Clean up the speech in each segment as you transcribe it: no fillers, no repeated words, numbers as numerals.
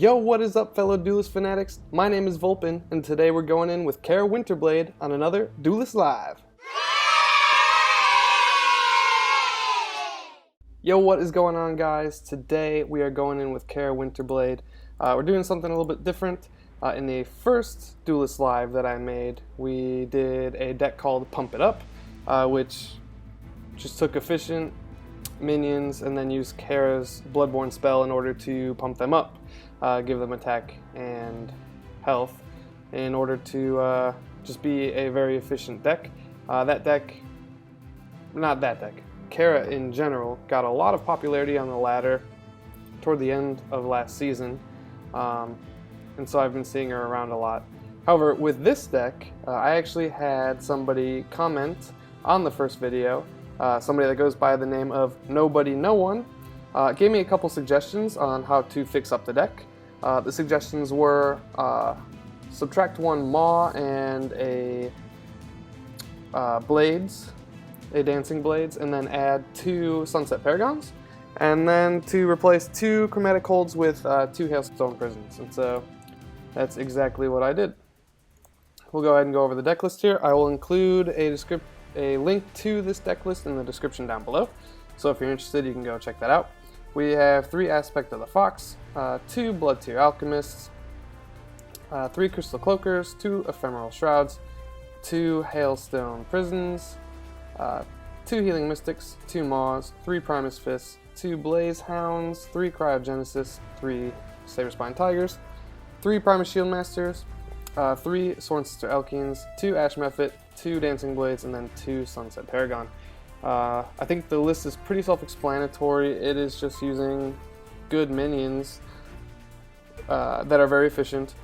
Yo, what is up, fellow Duelist fanatics? My name is Vulpin, and today we're going in with Kara Winterblade on another Duelist Live. Yo, what is going on, guys? Today we are going in with Kara Winterblade. We're doing something a little bit different. In the first Duelist Live that I made, we did a deck called Pump It Up, which just took efficient minions and then used Kara's Bloodborne spell in order to pump them up. Give them attack and health in order to just be a very efficient deck. Kara in general got a lot of popularity on the ladder toward the end of last season, and so I've been seeing her around a lot. However, with this deck, I actually had somebody comment on the first video, somebody that goes by the name of Nobody No One, gave me a couple suggestions on how to fix up the deck. The suggestions were subtract one Maw and a Blades, a Dancing Blades, and then add 2 Sunset Paragons, and then to replace 2 Chromatic Holds with 2 Hailstone Prisons. And so that's exactly what I did. We'll go ahead and go over the deck list here. I will include a link to this deck list in the description down below, so if you're interested, you can go check that out. We have 3 Aspect of the Fox, 2 Blood Tier Alchemists, 3 Crystal Cloakers, 2 Ephemeral Shrouds, 2 Hailstone Prisons, 2 Healing Mystics, 2 Maws, 3 Primus Fists, 2 Blaze Hounds, 3 Cryogenesis, 3 Saberspine Tigers, 3 Primus Shield Masters, 3 Sworn Sister Elkins, 2 Ash Mephit, 2 Dancing Blades, and then 2 Sunset Paragon. I think the list is pretty self-explanatory. It is just using good minions that are very efficient,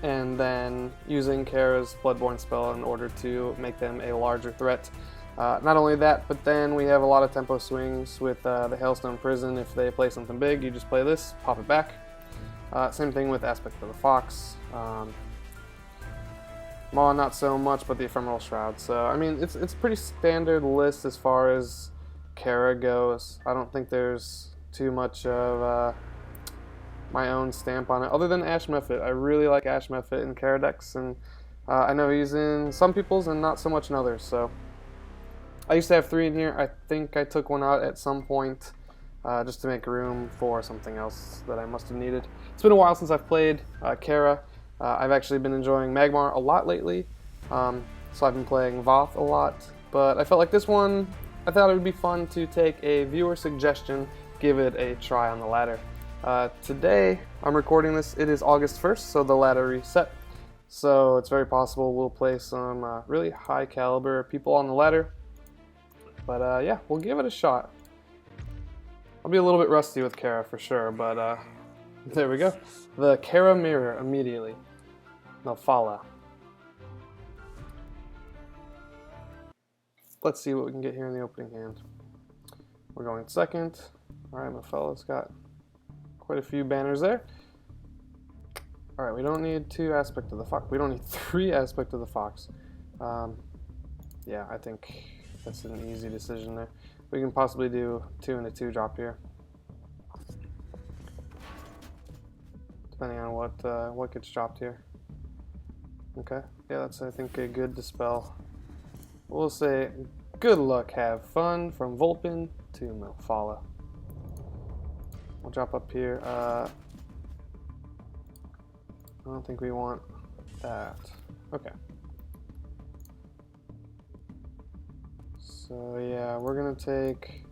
and then using Kara's Bloodborne spell in order to make them a larger threat. Not only that, but then we have a lot of tempo swings with the Hailstone Prison. If they play something big, you just play this, pop it back. Same thing with Aspect of the Fox. Maw not so much, but the Ephemeral Shroud. So I mean, it's pretty standard list as far as Kara goes. I don't think there's too much of my own stamp on it, other than Ash Mephit. I really like Ash Mephit in Kara decks, and I know he's in some people's and not so much in others. So I used to have 3 in here. I think I took one out at some point just to make room for something else that I must have needed. It's been a while since I've played Kara. I've actually been enjoying Magmar a lot lately, so I've been playing Voth a lot, but I felt like this one, I thought it would be fun to take a viewer suggestion, give it a try on the ladder. Today, I'm recording this, it is August 1st, so the ladder reset, so it's very possible we'll play some really high caliber people on the ladder, but yeah, we'll give it a shot. I'll be a little bit rusty with Kara for sure, but there we go. The Kara Mirror immediately. Malfala. Let's see what we can get here in the opening hand. We're going second. Alright, Malfala's got quite a few banners there. Alright, we don't need 2 Aspect of the Fox. We don't need 3 Aspect of the Fox. Yeah, I think that's an easy decision there. We can possibly do 2 and a 2 drop here, depending on what gets dropped here. Okay, yeah, that's, I think, a good dispel. We'll say good luck, have fun from Vulpin to Malfala. We'll drop up here. I don't think we want that. Okay. So yeah, we're gonna take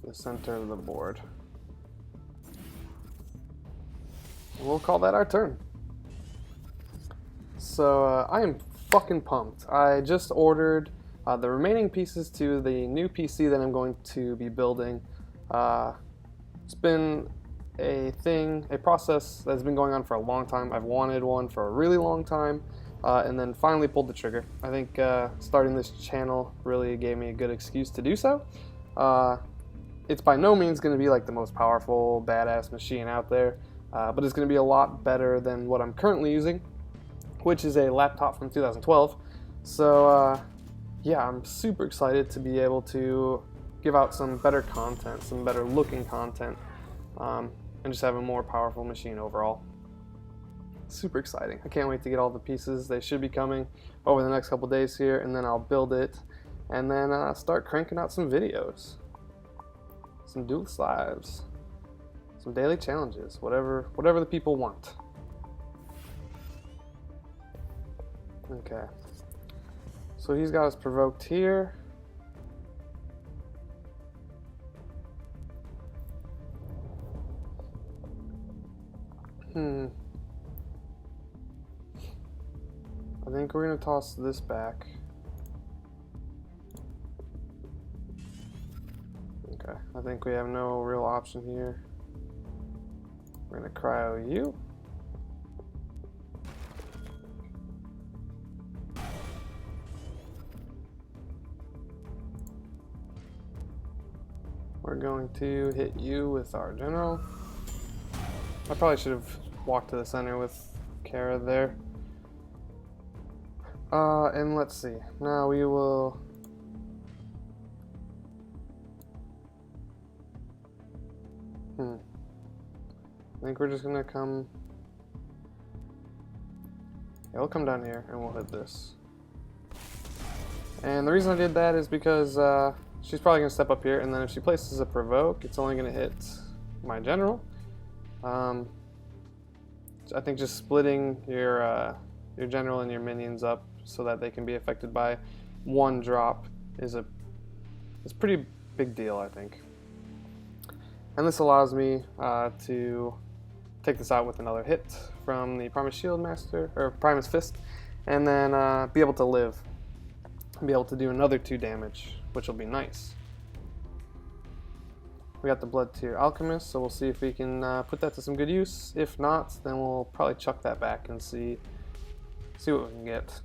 the center of the board. And we'll call that our turn. So I am fucking pumped. I just ordered the remaining pieces to the new PC that I'm going to be building. It's been a process that's been going on for a long time. I've wanted one for a really long time, and then finally pulled the trigger. I think starting this channel really gave me a good excuse to do so. It's by no means going to be like the most powerful, badass machine out there, but it's going to be a lot better than what I'm currently using, which is a laptop from 2012. So yeah, I'm super excited to be able to give out some better content, some better looking content. and just have a more powerful machine overall. Super exciting. I can't wait to get all the pieces. They should be coming over the next couple days here, and then I'll build it and then start cranking out some videos, some Duelist lives, some daily challenges, whatever the people want. Okay, so he's got us provoked here. I think we're gonna toss this back. Okay, I think we have no real option here. We're gonna cryo you. We're going to hit you with our general. I probably should have walked to the center with Kara there. And let's see. Now we will... I think we're just gonna come... Yeah, we'll come down here and we'll hit this. And the reason I did that is because she's probably gonna step up here, and then if she places a provoke, it's only gonna hit my general. I think just splitting your general and your minions up so that they can be affected by one drop is a pretty big deal, I think. And this allows me to take this out with another hit from the Primus Shield Master, or Primus Fist, and then be able to live. Be able to do another 2 damage, which will be nice. We got the Blood Tier Alchemist, so we'll see if we can put that to some good use. If not, then we'll probably chuck that back and see what we can get.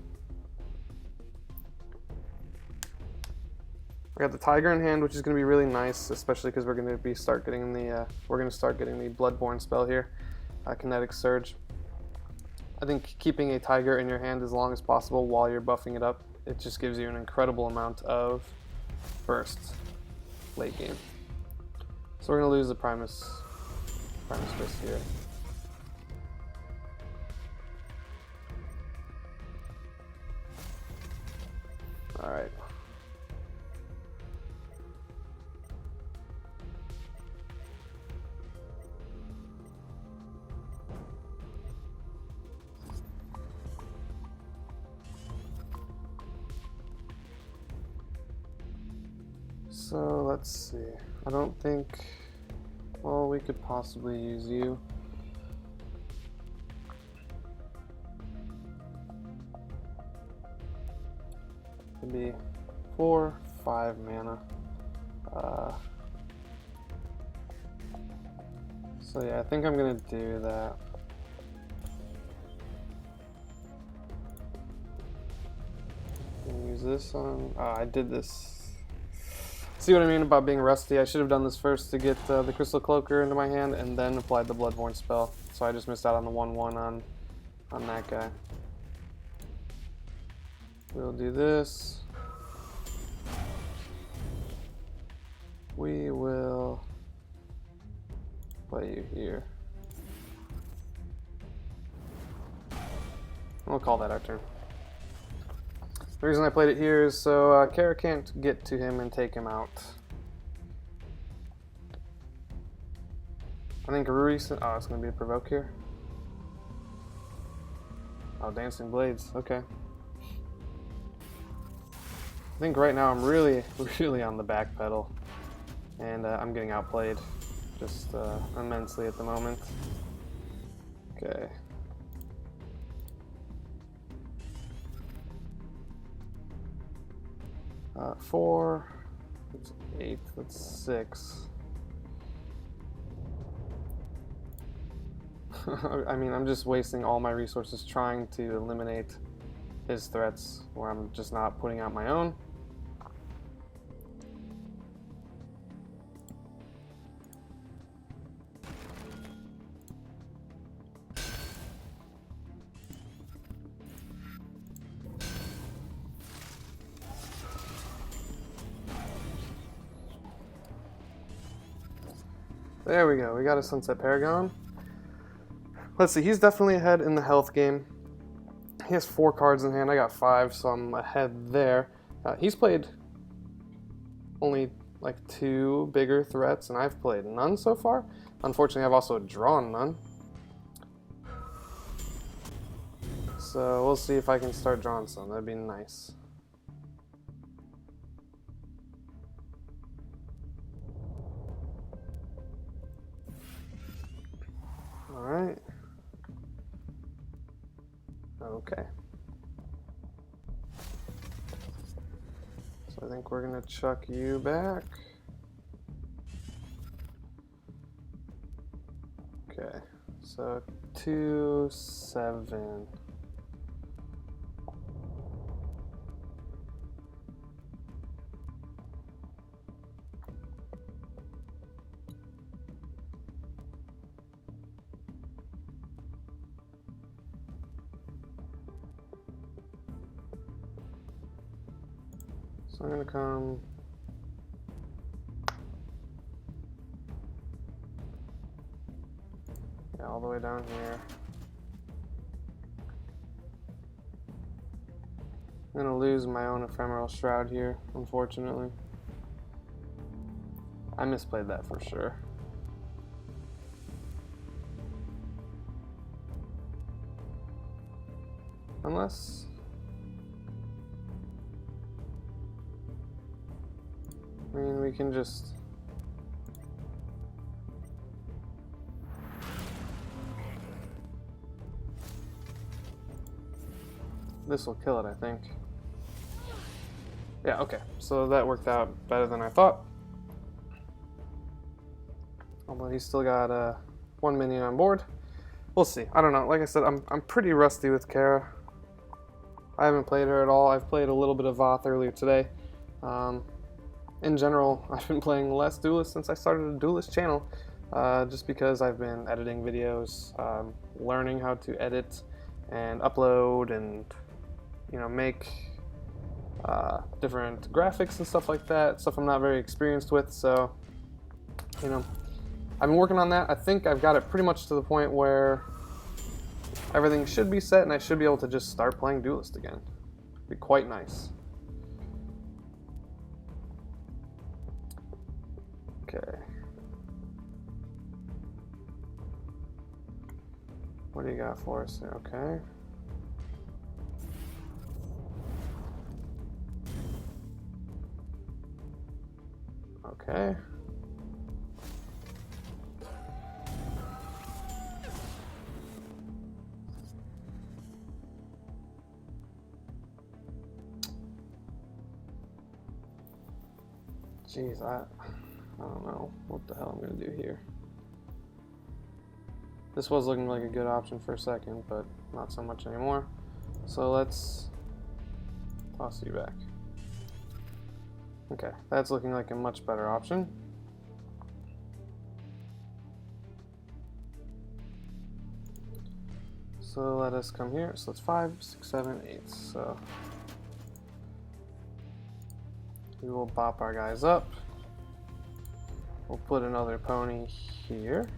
We got the Tiger in hand, which is going to be really nice, especially because we're going to start getting the Bloodborne spell here, Kinetic Surge. I think keeping a Tiger in your hand as long as possible while you're buffing it up, it just gives you an incredible amount of burst late game. So we're going to lose the Primus Fist here. Alright. So let's see. I don't think... Well, we could possibly use you. Maybe 4, 5 mana. So yeah, I think I'm gonna do that. Use this on... I did this. See what I mean about being rusty? I should have done this first to get the Crystal Cloaker into my hand and then applied the Bloodborne spell. So I just missed out on the 1/1 on that guy. We'll do this. We will play you here. We'll call that our turn. The reason I played it here is so Kara can't get to him and take him out. I think recent... Oh, it's going to be a provoke here. Oh, Dancing Blades. Okay. I think right now I'm really on the back pedal. And I'm getting outplayed just immensely at the moment. Okay. 4, that's 8, that's 6. I mean, I'm just wasting all my resources trying to eliminate his threats, where I'm just not putting out my own. There we go. We got a Sunset Paragon. Let's see. He's definitely ahead in the health game. He has 4 cards in hand. I got 5, so I'm ahead there. He's played only like 2 bigger threats, and I've played none so far. Unfortunately, I've also drawn none. So we'll see if I can start drawing some. That'd be nice. Alright. Okay. So I think we're gonna chuck you back. Okay. So 2, 7. So I'm gonna come all the way down here. I'm gonna lose my own Ephemeral Shroud here, unfortunately. I misplayed that for sure. Unless... I mean, we can just... This will kill it, I think. Yeah, okay. So that worked out better than I thought. Although he's still got 1 minion on board. We'll see. I don't know. Like I said, I'm pretty rusty with Kara. I haven't played her at all. I've played a little bit of Voth earlier today. In general, I've been playing less Duelist since I started a Duelist channel, just because I've been editing videos, learning how to edit and upload and, you know, make different graphics and stuff like that, stuff I'm not very experienced with. So, you know, I've been working on that. I think I've got it pretty much to the point where everything should be set and I should be able to just start playing Duelist again. It'd be quite nice. Okay. What do you got for us there? Okay. Okay. Jeez, I don't know what the hell I'm gonna do here. This was looking like a good option for a second, but not so much anymore. So let's toss you back. Okay, that's looking like a much better option. So let us come here. So it's 5, 6, 7, 8. So we will bop our guys up. We'll put another pony here.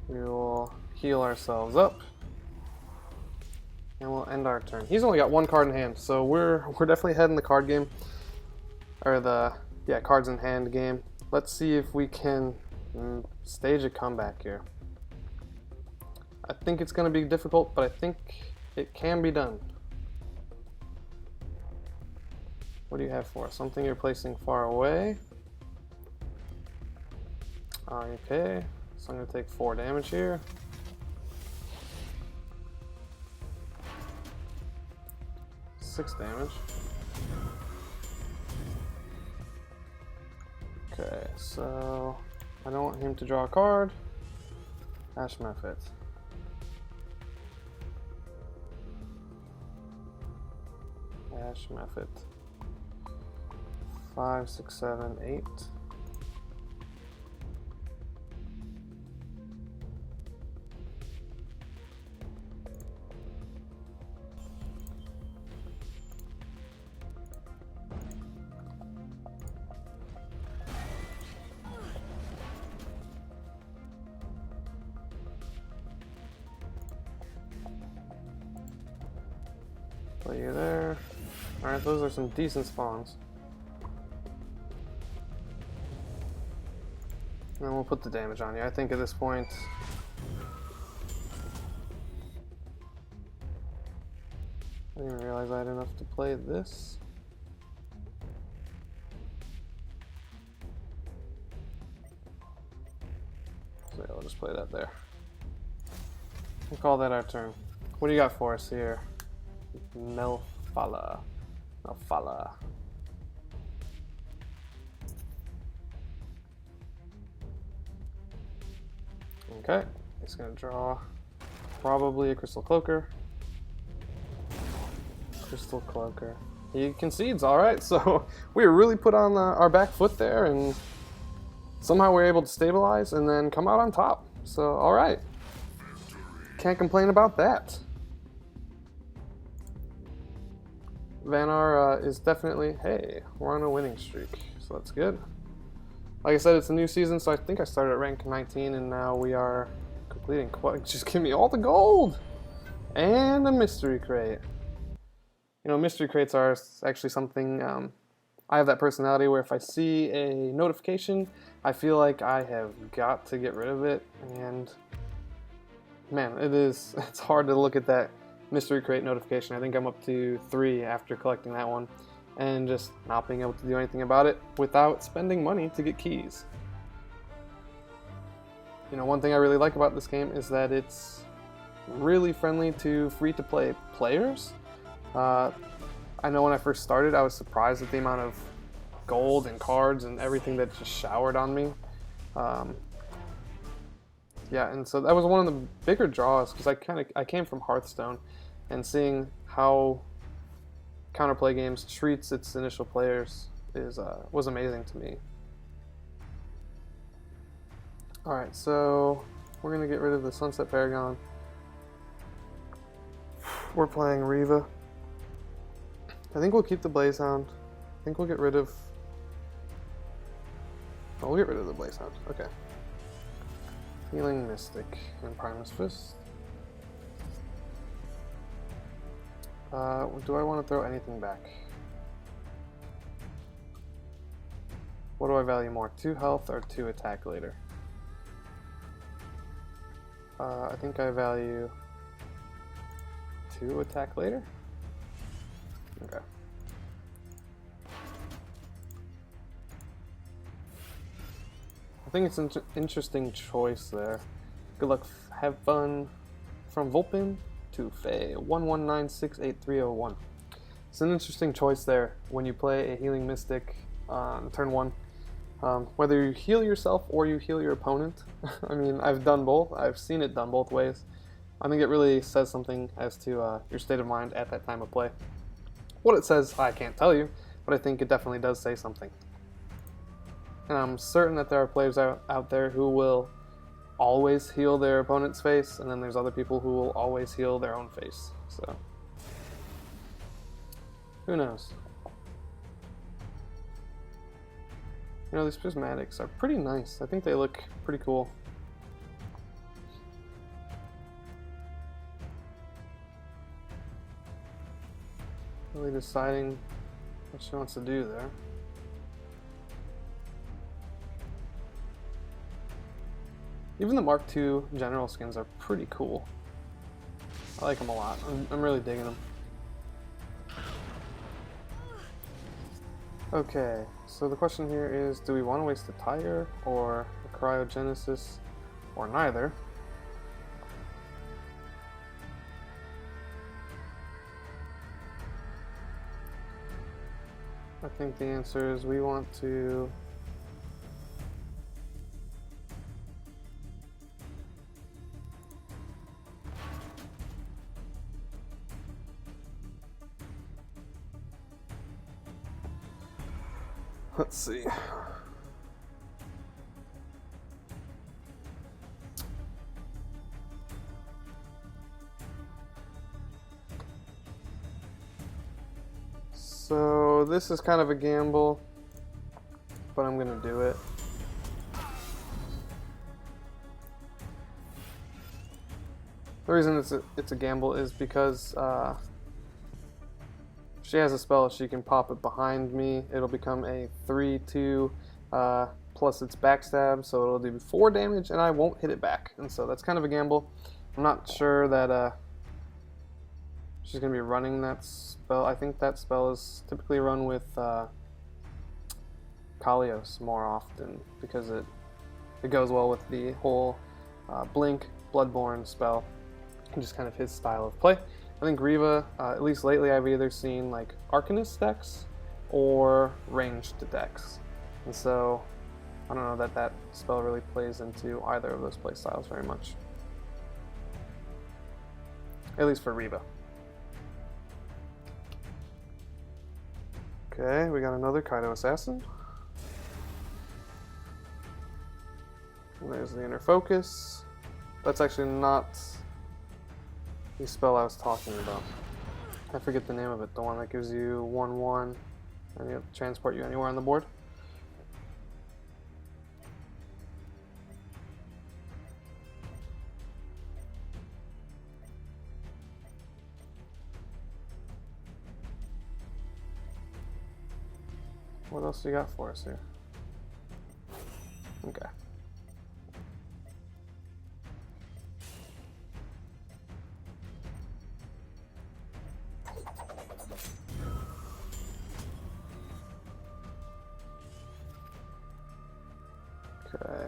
We will heal ourselves up. And we'll end our turn. He's only got 1 card in hand, so we're definitely ahead in the card game. Or the, yeah, cards in hand game. Let's see if we can stage a comeback here. I think it's going to be difficult, but I think it can be done. What do you have for us? Something you're placing far away. Okay, so I'm going to take 4 damage here. Six damage. Okay, so I don't want him to draw a card. Ash Mephit. Ash Mephit. 5, 6, 7, 8. Put you there. Alright, those are some decent spawns. And then we'll put the damage on you. I think at this point... I didn't even realize I had enough to play this. So yeah, we'll just play that there. We'll call that our turn. What do you got for us here? Melfala. Melfala. Okay, he's gonna draw probably a Crystal Cloaker. Crystal Cloaker. He concedes, alright, so we were really put on our back foot there, and somehow we were able to stabilize and then come out on top. So, alright. Can't complain about that. Vanar is definitely, hey, we're on a winning streak, so that's good. Like I said, it's a new season, so I think I started at rank 19, and now we are completing just give me all the gold! And a mystery crate. You know, mystery crates are actually something, I have that personality where if I see a notification, I feel like I have got to get rid of it, and man, it's hard to look at that mystery crate notification. I think I'm up to 3 after collecting that one, and just not being able to do anything about it without spending money to get keys. You know, one thing I really like about this game is that it's really friendly to free-to-play players. I know when I first started, I was surprised at the amount of gold and cards and everything that just showered on me. Yeah, and so that was one of the bigger draws, because I came from Hearthstone, and seeing how Counterplay Games treats its initial players was amazing to me. Alright, so we're going to get rid of the Sunset Paragon. We're playing Riva. I think we'll keep the Blazehound. I think we'll get rid of... Oh, we'll get rid of the Blazehound. Okay. Healing Mystic and Primus Fist. Do I want to throw anything back? What do I value more, 2 health or 2 attack later? I think I value 2 attack later? Okay. I think it's an interesting choice there. Good luck, have fun. From Vulpin to Faye, 11968301. It's an interesting choice there when you play a Healing Mystic on turn 1. Whether you heal yourself or you heal your opponent. I mean, I've done both. I've seen it done both ways. I think it really says something as to your state of mind at that time of play. What it says, I can't tell you, but I think it definitely does say something. And I'm certain that there are players out there who will always heal their opponent's face, and then there's other people who will always heal their own face. So, who knows? You know, these prismatics are pretty nice. I think they look pretty cool. Really deciding what she wants to do there. Even the Mark II general skins are pretty cool. I like them a lot. I'm really digging them. Okay, so the question here is, do we want to waste a Tiger or a Cryogenesis, or neither? I think the answer is we want to... Let's see. So this is kind of a gamble, but I'm gonna do it. The reason it's a gamble is because she has a spell, she can pop it behind me. It'll become a 3/2 plus its backstab, so it'll do 4 damage, and I won't hit it back. And so that's kind of a gamble. I'm not sure that she's going to be running that spell. I think that spell is typically run with Kalios more often because it goes well with the whole Blink Bloodborne spell, and just kind of his style of play. I think Riva, at least lately, I've either seen like Arcanist decks or ranged decks, and so I don't know that that spell really plays into either of those play styles very much, at least for Riva. Okay, we got another Kaido Assassin. And there's the Inner Focus. That's actually not the spell I was talking about. I forget the name of it. The one that gives you 1/1 and it'll transport you anywhere on the board. What else you got for us here? Okay. Okay.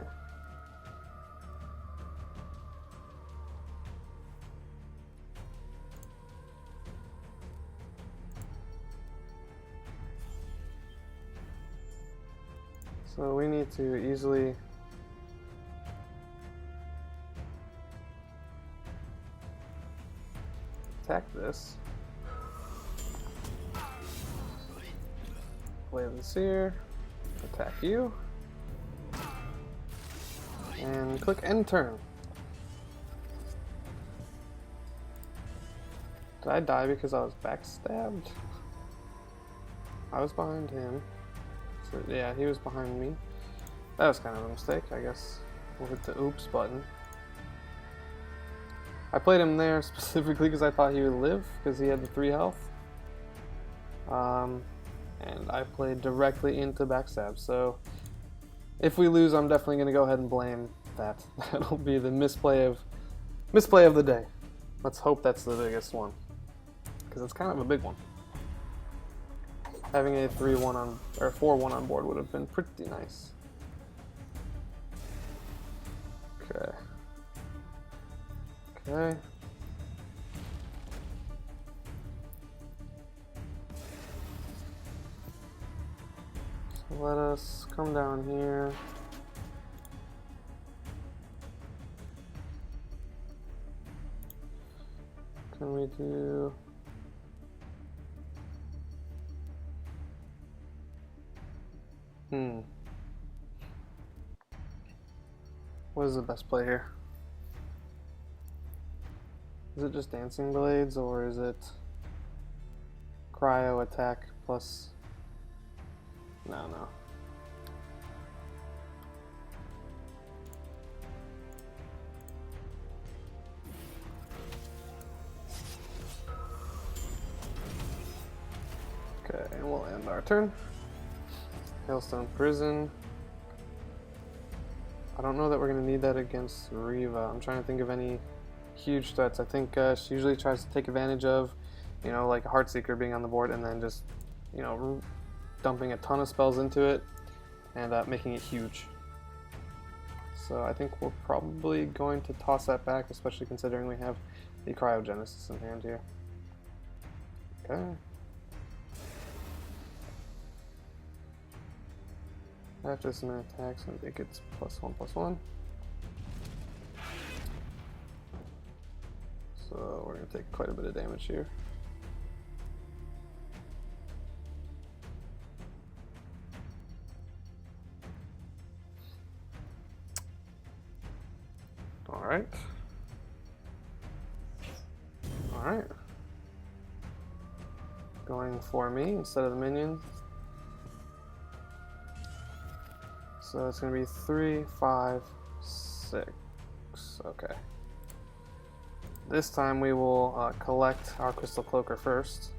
So we need to easily attack this. Play this here. Attack you. And click end turn. Did I die because I was backstabbed? I was behind him. So, yeah, he was behind me. That was kind of a mistake, I guess. We'll hit the oops button. I played him there specifically because I thought he would live, because he had the 3 health. And I played directly into backstab, so if we lose, I'm definitely going to go ahead and blame that. That'll be the misplay of the day. Let's hope that's the biggest one, because it's kind of a big one. Having a 3-1 on or 4-1 on board would have been pretty nice. Okay. Okay. So let us come down here. Can we do... What is the best play here? Is it just Dancing Blades, or is it Cryo Attack plus... No. Okay, and we'll end our turn. Hailstone Prison. I don't know that we're going to need that against Riva. I'm trying to think of any huge threats. I think she usually tries to take advantage of, like a Heartseeker being on the board and then just, dumping a ton of spells into it and making it huge. So I think we're probably going to toss that back, especially considering we have the Cryogenesis in hand here. Okay. After this man attacks, I think it's +1/+1. So we're going to take quite a bit of damage here. Alright. Alright. Going for me instead of the minion. So it's going to be 3, 5, 6. Okay. This time we will collect our Crystal Cloaker first.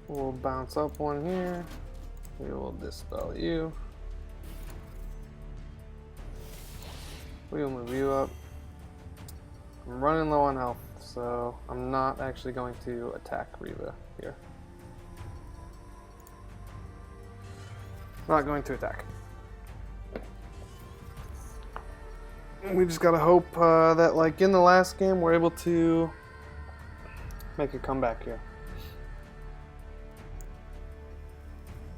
We'll bounce up one here. We will dispel you. We will move you up. I'm running low on health, so I'm not actually going to attack Riva here. Not going to attack. We just gotta hope that, like in the last game, we're able to make a comeback here.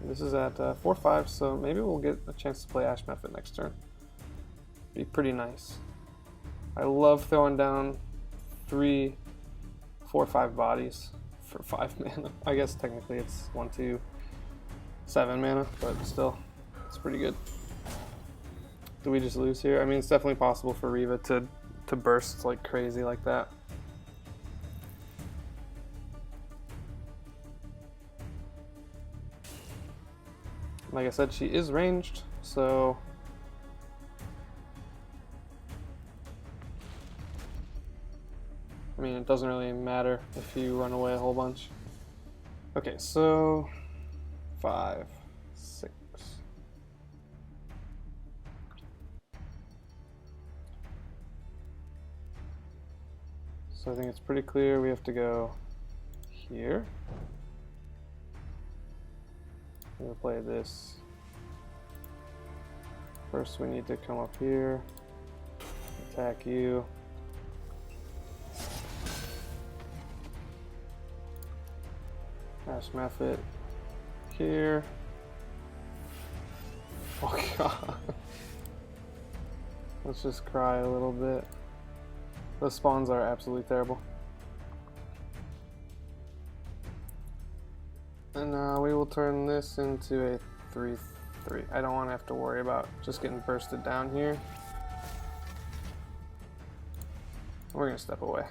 This is at 4-5, so maybe we'll get a chance to play Ash Method next turn. Be pretty nice. I love throwing down 3, 4, 5 bodies for 5 mana. I guess technically it's 1, 2, 7 mana, but still, it's pretty good. Do we just lose here? I mean, it's definitely possible for Riva to burst like crazy like that. Like I said, she is ranged, so I mean, it doesn't really matter if you run away a whole bunch. Okay, so 5, 6. So I think it's pretty clear we have to go here. We'll play this. First we need to come up here, attack you. Ash Method here. Oh god. Let's just cry a little bit. Those spawns are absolutely terrible. And we will turn this into a 3-3. I don't want to have to worry about just getting bursted down here. We're going to step away.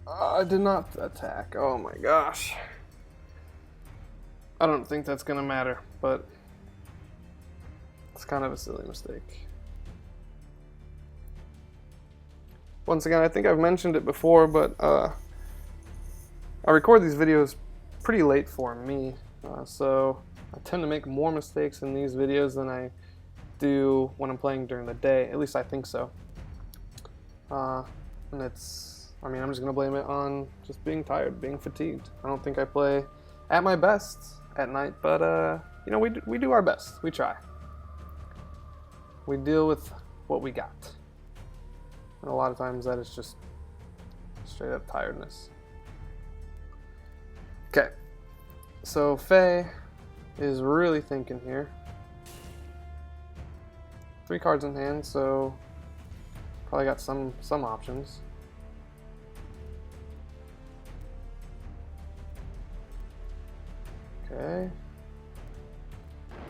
I did not attack. Oh my gosh. I don't think that's going to matter, but it's kind of a silly mistake. Once again, I think I've mentioned it before, but I record these videos pretty late for me, so I tend to make more mistakes in these videos than I do when I'm playing during the day. At least I think so. And it's, I mean, I'm just going to blame it on just being tired, being fatigued. I don't think I play at my best at night, but, you know, we do our best. We try. We deal with what we got. And a lot of times that is just straight up tiredness. Okay, so Faye is really thinking here. 3 cards in hand, so probably got some options. Okay,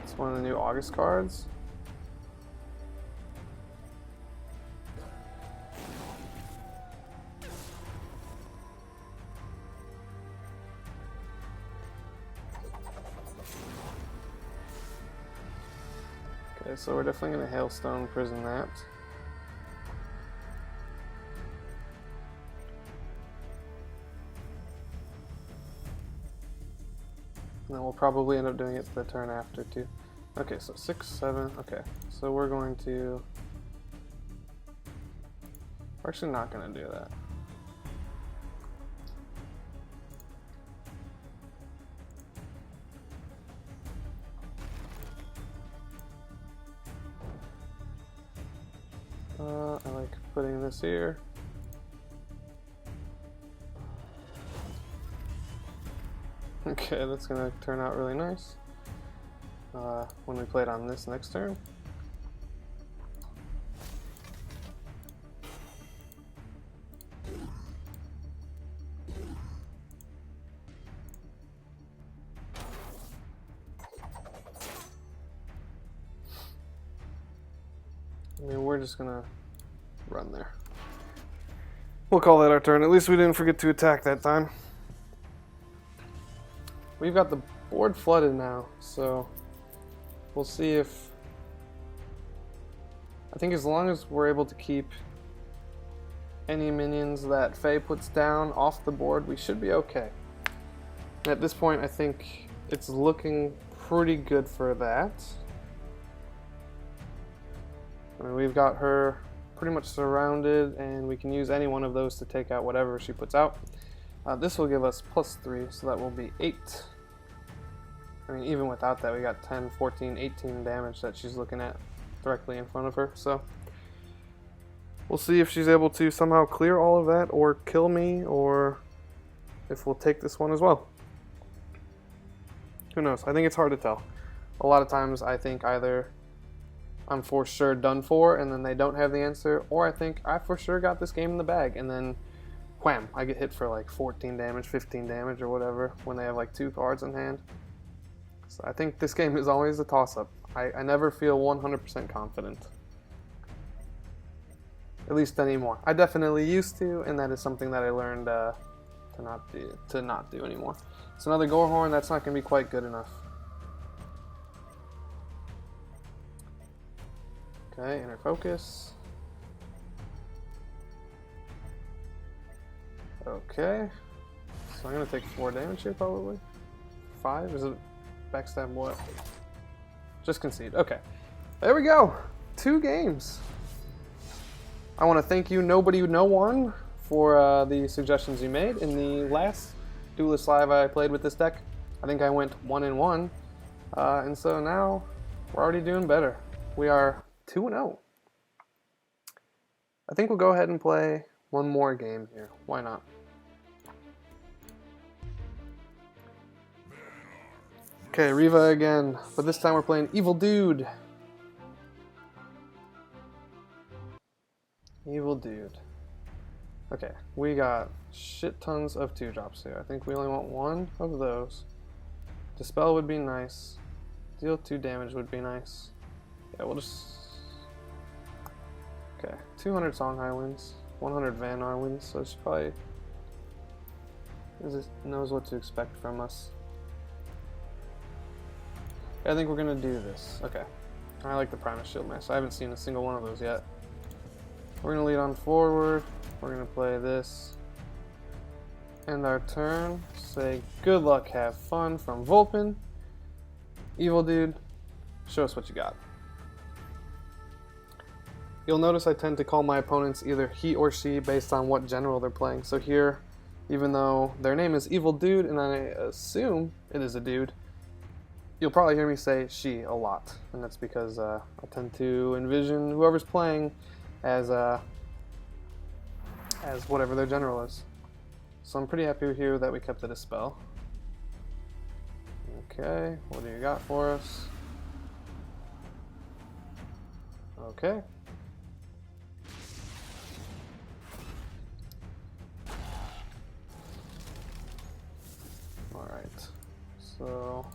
it's one of the new August cards. Okay, so we're definitely going to Hailstone Prison that. And then we'll probably end up doing it the turn after too. Okay, so 6, 7, okay. So we're going to... We're actually not going to do that. I like putting this here. Okay, that's gonna turn out really nice when we play it on this next turn. I mean, we're just gonna run there. We'll call that our turn. At least we didn't forget to attack that time. We've got the board flooded now, so we'll see if... I think as long as we're able to keep any minions that Faye puts down off the board, we should be okay. At this point, I think it's looking pretty good for that. I mean, we've got her pretty much surrounded, and we can use any one of those to take out whatever she puts out. This will give us +3, so that will be 8. I mean, even without that, we got 10, 14, 18 damage that she's looking at directly in front of her. So we'll see if she's able to somehow clear all of that, or kill me, or if we'll take this one as well. Who knows? I think it's hard to tell. A lot of times I think either I'm for sure done for, and then they don't have the answer, or I think I for sure got this game in the bag, and then wham, I get hit for like 14 damage, 15 damage, or whatever when they have like 2 cards in hand. So I think this game is always a toss-up. I never feel 100% confident. At least anymore. I definitely used to, and that is something that I learned to not do anymore. It's another Gorehorn. That's not going to be quite good enough. Okay, inner focus. Okay, so I'm going to take 4 damage here probably. 5? Is it backstab what? Just concede. Okay, there we go. 2 games. I want to thank you, Nobody1, for the suggestions you made in the last Duelist Live I played with this deck. I think I went 1-1, and so now we're already doing better. We are 2-0. I think we'll go ahead and play one more game here. Why not? Okay, Riva again, but this time we're playing Evil Dude. Evil Dude. Okay, we got shit tons of 2-drops here. I think we only want 1 of those. Dispel would be nice. Deal 2 damage would be nice. Yeah, we'll just... Okay, 200 Songhai wins, 100 Vanar wins, so she probably knows what to expect from us. I think we're gonna do this. Okay, I like the Primus Shield Mask. I haven't seen a single one of those yet. We're gonna lead on forward. We're gonna play this. End our turn. Say good luck, have fun from Vulpin. Evil Dude, show us what you got. You'll notice I tend to call my opponents either he or she based on what general they're playing. So here, even though their name is Evil Dude and I assume it is a dude, you'll probably hear me say she a lot. And that's because I tend to envision whoever's playing as whatever their general is. So I'm pretty happy here that we kept the Dispel. Okay, what do you got for us? Okay. Alright, so...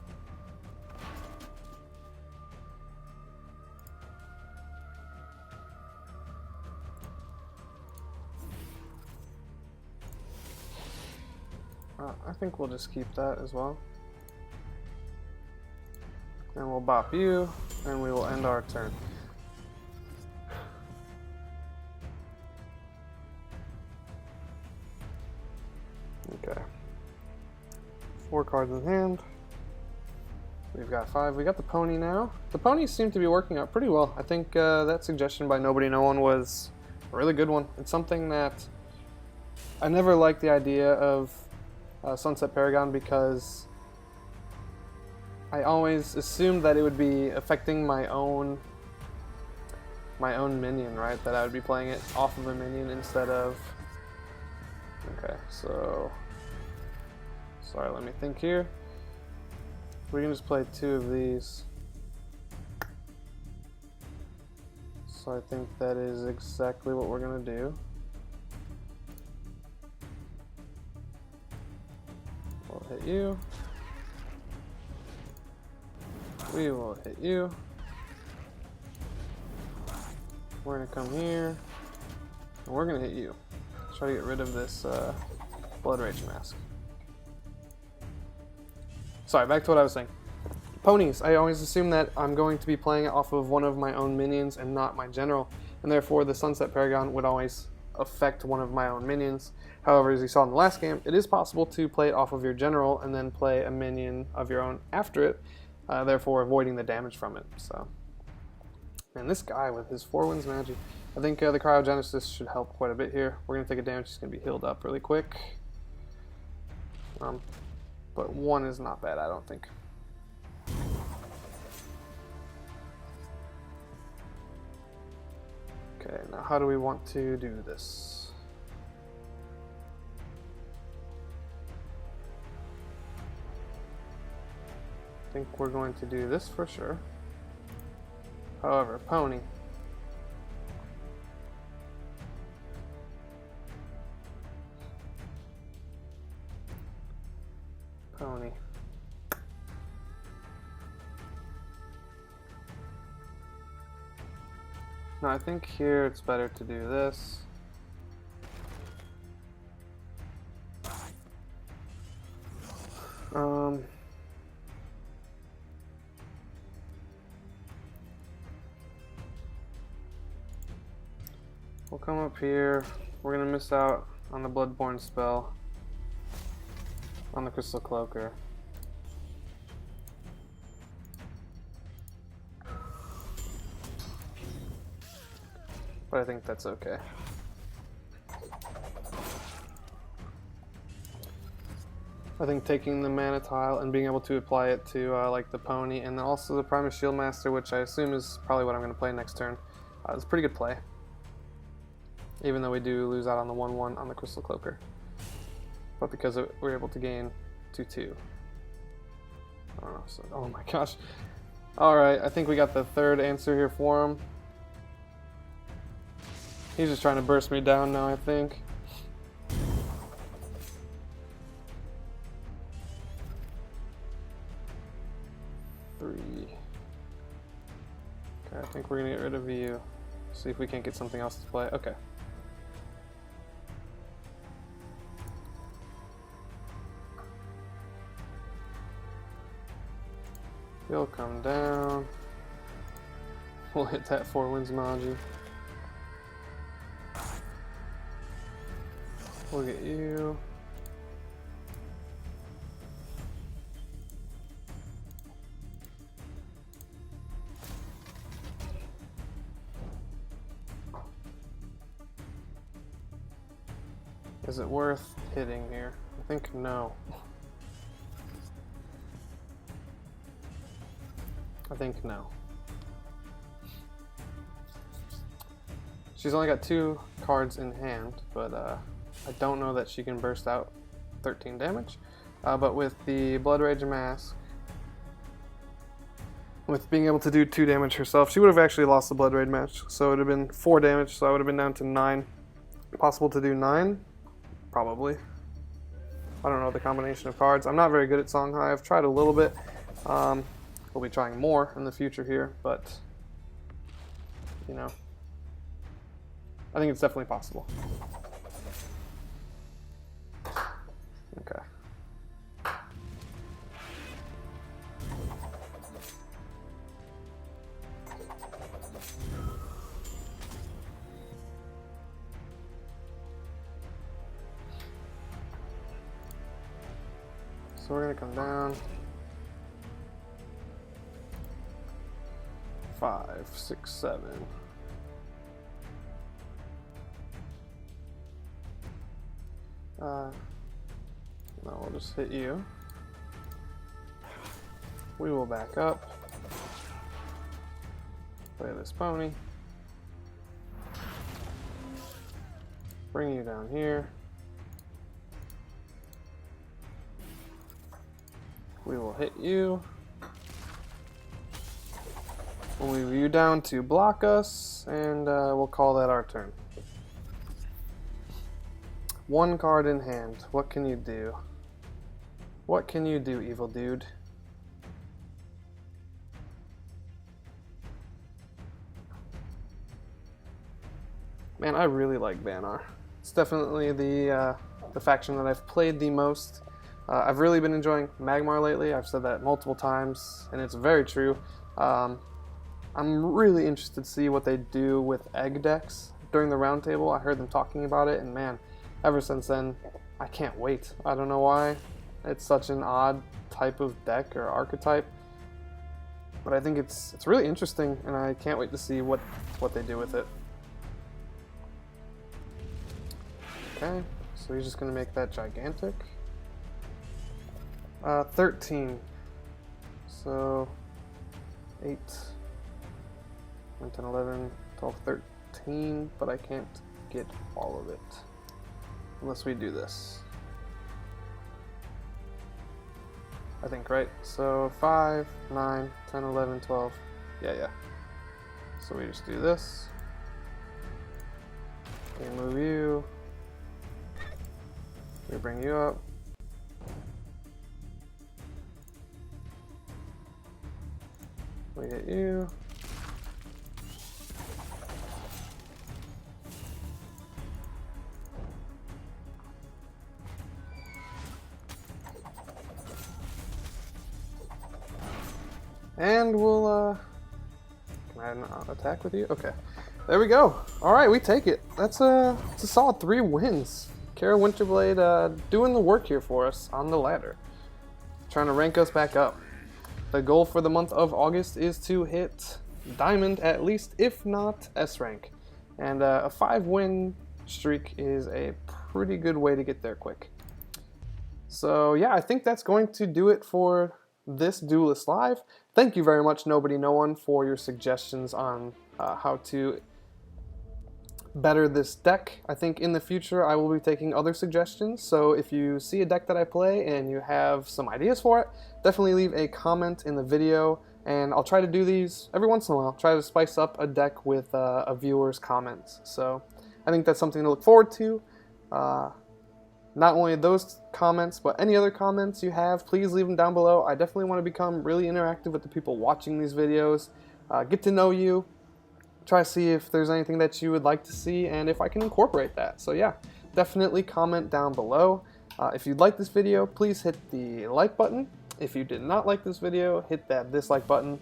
I think we'll just keep that as well. And we'll bop you, and we will end our turn. Okay. 4 cards in hand. We've got 5. We got the pony now. The ponies seem to be working out pretty well. I think that suggestion by Nobody1 was a really good one. It's something that I never liked the idea of Sunset Paragon because I always assumed that it would be affecting my own minion, right? That I would be playing it off of a minion instead of... Okay, so... Sorry, let me think here. We can just play 2 of these. So I think that is exactly what we're gonna do. We'll hit you. We will hit you. We're gonna come here. And we're gonna hit you. Try to get rid of this Blood Rage Mask. Sorry, back to what I was saying. Ponies. I always assume that I'm going to be playing it off of one of my own minions and not my general, and therefore the Sunset Paragon would always affect one of my own minions. However, as you saw in the last game, it is possible to play it off of your general and then play a minion of your own after it, therefore avoiding the damage from it. So, and this guy with his 4 Winds magic, I think the Cryogenesis should help quite a bit here. We're going to take a damage, he's going to be healed up really quick. But 1 is not bad, I don't think. Okay, now how do we want to do this? I think we're going to do this for sure. However, Pony. Pony. No, I think here it's better to do this. We'll come up here. We're gonna miss out on the Bloodborne spell on the Crystal Cloaker. But I think that's okay. I think taking the mana tile and being able to apply it to like the Pony and then also the Primus Shieldmaster, which I assume is probably what I'm going to play next turn, is a pretty good play. Even though we do lose out on the 1/1 on the Crystal Cloaker. But because we're able to gain 2/2. Oh my gosh. Alright, I think we got the third answer here for him. He's just trying to burst me down now, I think. Three. Okay, I think we're gonna get rid of you. See if we can't get something else to play. Okay. You'll come down. We'll hit that 4 Winds Magi. We'll get you. Is it worth hitting here? I think no. I think no. She's only got 2 cards in hand, but I don't know that she can burst out 13 damage. But with the Blood Rage Mask, with being able to do 2 damage herself, she would have actually lost the Blood Rage match. So it would have been 4 damage, so I would have been down to 9. Possible to do 9? Probably. I don't know the combination of cards. I'm not very good at Songhai. I've tried a little bit. We'll be trying more in the future here, but you know, I think it's definitely possible. Okay. So we're gonna come down. 5, 6, 7. No, we'll just hit you. We will back up. Play this Pony. Bring you down here. We will hit you. We'll leave you down to block us, and we'll call that our turn. 1 card in hand. What can you do? What can you do, evil dude? Man, I really like Banar. It's definitely the faction that I've played the most. I've really been enjoying Magmar lately. I've said that multiple times, and it's very true. I'm really interested to see what they do with egg decks. during the roundtable. I heard them talking about it, and man, ever since then, I can't wait. I don't know why. It's such an odd type of deck or archetype, but I think it's really interesting, and I can't wait to see what they do with it. Okay, so he's just gonna make that gigantic. 13. So 8, 9, 10, 11, 12, 13, but I can't get all of it unless we do this. I think, right? So 5, 9, 10, 11, 12. Yeah. So we just do this. We move you. We bring you up. We hit you. And we'll, can I not attack with you? Okay. There we go. Alright, we take it. It's a solid 3 wins. Kara Winterblade doing the work here for us on the ladder. Trying to rank us back up. The goal for the month of August is to hit Diamond at least, if not S rank. And a 5-win streak is a pretty good way to get there quick. So yeah, I think that's going to do it for this Duelist Live. Thank you very much, Noone, for your suggestions on how to better this deck. I think in the future I will be taking other suggestions, so if you see a deck that I play and you have some ideas for it, definitely leave a comment in the video, and I'll try to do these every once in a while, try to spice up a deck with a viewer's comments. So I think that's something to look forward to. Not only those comments, but any other comments you have, please leave them down below. I definitely want to become really interactive with the people watching these videos, get to know you, try to see if there's anything that you would like to see and if I can incorporate that. So yeah, definitely comment down below. If you like this video, please hit the like button. If you did not like this video, hit that dislike button.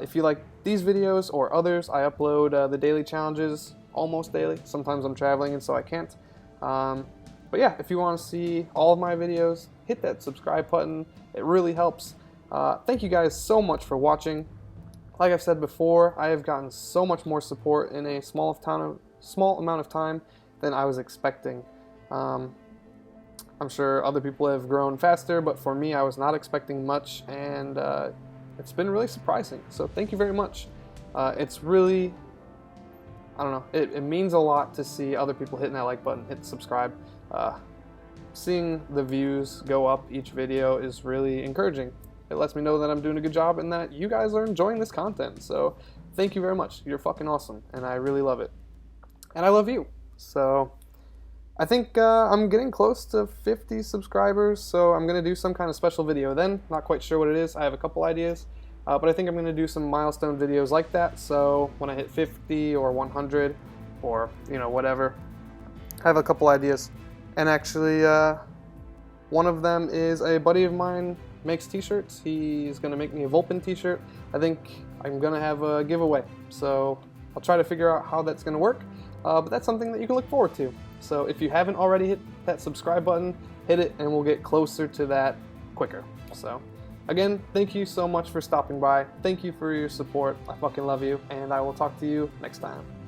If you like these videos or others, I upload the daily challenges almost daily. Sometimes I'm traveling and so I can't. But yeah, if you want to see all of my videos, hit that subscribe button. It really helps. Thank you guys so much for watching. Like I've said before, I have gotten so much more support in a small amount of time than I was expecting. I'm sure other people have grown faster, but for me, I was not expecting much, and it's been really surprising. So thank you very much. It's really, I don't know, it means a lot to see other people hitting that like button, hit subscribe. Seeing the views go up each video is really encouraging. It lets me know that I'm doing a good job and that you guys are enjoying this content. So thank you very much. You're fucking awesome, and I really love it. And I love you. So I think I'm getting close to 50 subscribers, so I'm going to do some kind of special video then. Not quite sure what it is. I have a couple ideas, but I think I'm going to do some milestone videos like that. So when I hit 50 or 100 or, you know, whatever, I have a couple ideas. And actually, one of them is a buddy of mine makes t-shirts. He's going to make me a Vulpin t-shirt. I think I'm going to have a giveaway. So I'll try to figure out how that's going to work. But that's something that you can look forward to. So if you haven't already hit that subscribe button, hit it and we'll get closer to that quicker. So again, thank you so much for stopping by. Thank you for your support. I fucking love you, and I will talk to you next time.